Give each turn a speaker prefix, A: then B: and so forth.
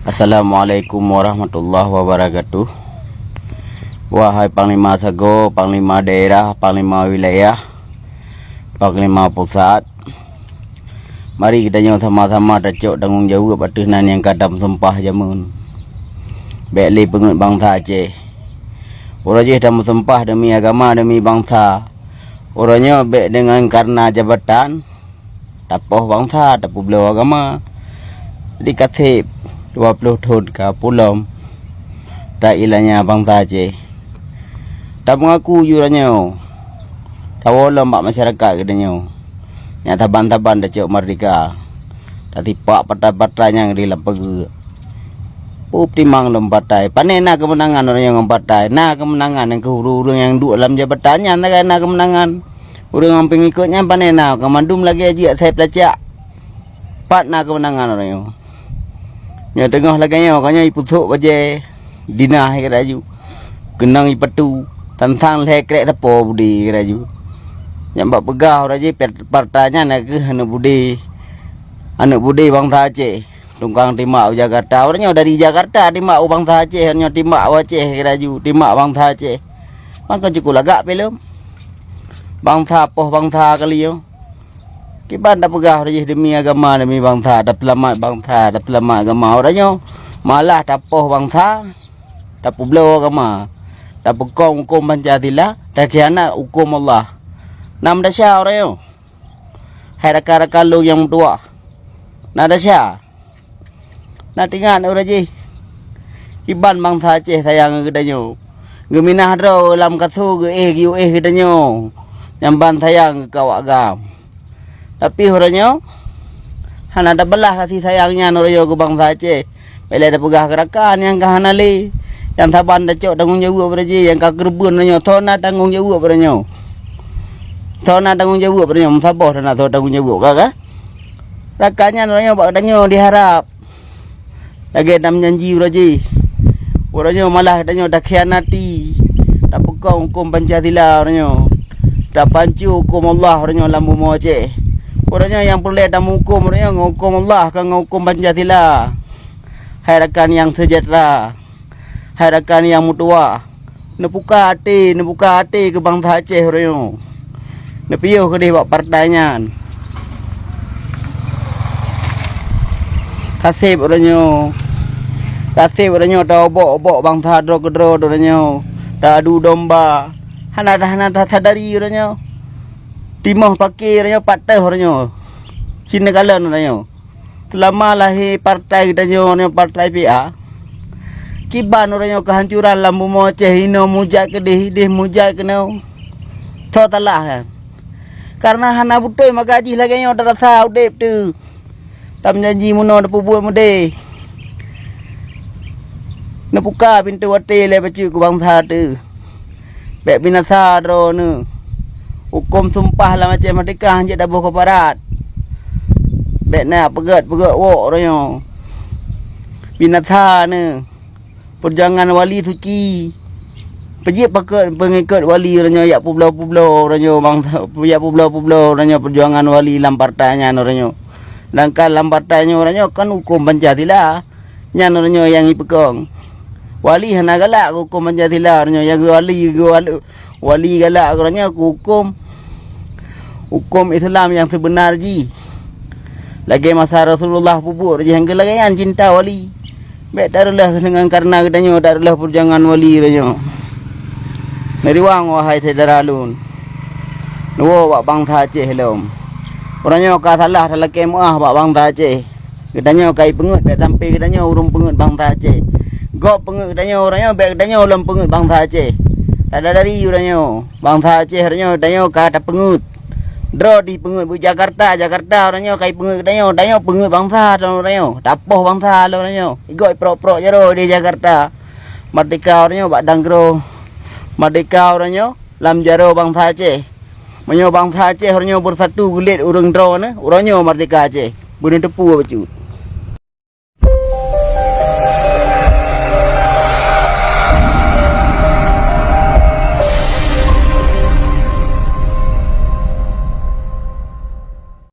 A: Assalamualaikum warahmatullahi wabarakatuh. Wahai Panglima Sago, Panglima Daerah, Panglima Wilayah, Panglima Pusat, mari kita sama-sama tacuk tanggungjawab patunan yang kadam sumpah jamun. Baiklah pengut bangsa Aceh. Orangnya dah sumpah demi agama, demi bangsa. Orangnya baik dengan karena jabatan, tapoh bangsa, tapoh belau agama. Dikatip 20 tahun ke pulau tak ilahnya bangsa Aceh. Tak mengaku juranya. Tak wala mak masyarakat katanya. Yang taban-taban dah cok merdeka. Tak tipak patai-patainya di lampag. Timang lompatai. Panai nak kemenangan orang yang lompatai. Nak kemenangan yang kehuru-huru yang duduk dalam jabatannya. Nak kemenangan. Orang yang pengikutnya panai nak. Kemandum lagi aja saya pelacak. Pat nak kemenangan orang yang. Ya tengah laganya kanya iputuk baje dinah keraju kenang ipatu tantang lekrek tapo budi keraju yang bak pegah raje partanya nak ke anak budi bangsa Aceh tungkang timak Jakarta orangnya dari Jakarta timak bangsa Aceh orangnya timak Aceh keraju timak bangsa Aceh maka cukup lagak belum bangsa poh bangsa kali yo kiban dah pegah raja demi agama demi bangsa dah selamat bangsa dah selamat agama orangnya malah tapoh bangsa tapoh belau agama dah pekong hukum Pancasila dah khianat hukum Allah nam dah syah orangnya hai rakan-rakan lu yang tua nak dah syah nak tinggal raja kiban bangsa Aceh sayang kedanya geminah dro lam kasu ge kedanya yang ban sayang ke kawak agam. Tapi orangnya hana ada belah kasih sayangnya orangnya ke bangsa Aceh. Bila ada pegah gerakan yang kahanali, yang taban dah cok tanggungjawab beraja, yang kagerbun orangnya thona tanggungjawab orangnya. Thona tanggungjawab orangnya musabah dan atau tanggungjawab kakak. Rakannya orangnya bak tanya diharap. Lagi ada menjanji beraja. Orangnya malah tanya dah khianati. Tak pekong hukum Pancasila orangnya. Tak pancu hukum Allah orangnya dalam bumi Aceh. Orangnya yang boleh dan hukum orangnya hukum Allah kan hukum Pancasila. Hai rakan yang sejahtera. Hai rakan yang mutua. Nebuka hati ke bangsa Aceh orangnya. Nepiyo ke dia buat partainya. Kasih orangnya. Kasih orangnya dah obok bangsa dro-gedro orangnya. Dah adu domba. Hana dah sadari orangnya. Timah pakai orangnya patah orangnya. Cina kalan orangnya. Selama lahir partai katanya orangnya partai PA. Kiban orangnya kehancuran lambu Aceh hino mujak ke deh mujak ke nau. Totalah kan. Karena hana butuh maka gaji lagi yang dah rasa udep tu. Tak menjanji muno dah buat mude. Nak buka pintu hotel le bacu ke bangsa tu. Bek binasa dro nu. Hukum sumpah lah macam merdeka hanya dah buka parat. Bek nak pegat wok orangnya. Binasa ni. Perjuangan wali suci. Pejik pakai pengikut wali orangnya. Yak pulau-pulau orangnya. Yak pulau-pulau orangnya. Perjuangan wali lam partainya orangnya. Sedangkan lam partainya orangnya kan hukum Pancasila. Yang orangnya yang ipekong. Wali hana galak hukum Pancasila orangnya. Yang wali galak orangnya hukum Islam yang sebenar ji. Lagi masa Rasulullah pupuk je hangga lagi kan cinta wali. Baik tarulah dengan karena katanya tarulah perjuangan wali orangnya. Neriwang wahai saudara alun. Nuwo bak bangsa Aceh lom. Orangnya ka salah dalam kemuah bak bangsa Aceh. Katanya kai pengut baik sampai katanya urung pengut bangsa Aceh. Gok pengut katanya orangnya baik katanya ulam pengut bangsa Aceh. Tak ada dari orangnya. Bangsa Aceh orangnya katanya kata pengut. Draw di pengut Jakarta orangnya kai pengut katanya pengut bangsa orangnya. Tapoh bangsa orangnya. Igoi pro-pro jero di Jakarta. Merdeka orangnya bak danggro. Merdeka orangnya lam jaro bangsa Aceh. Menyo bangsa Aceh orangnya bersatu gulit urang draw na. Orangnya merdeka Aceh. Bunuh tepu bacu.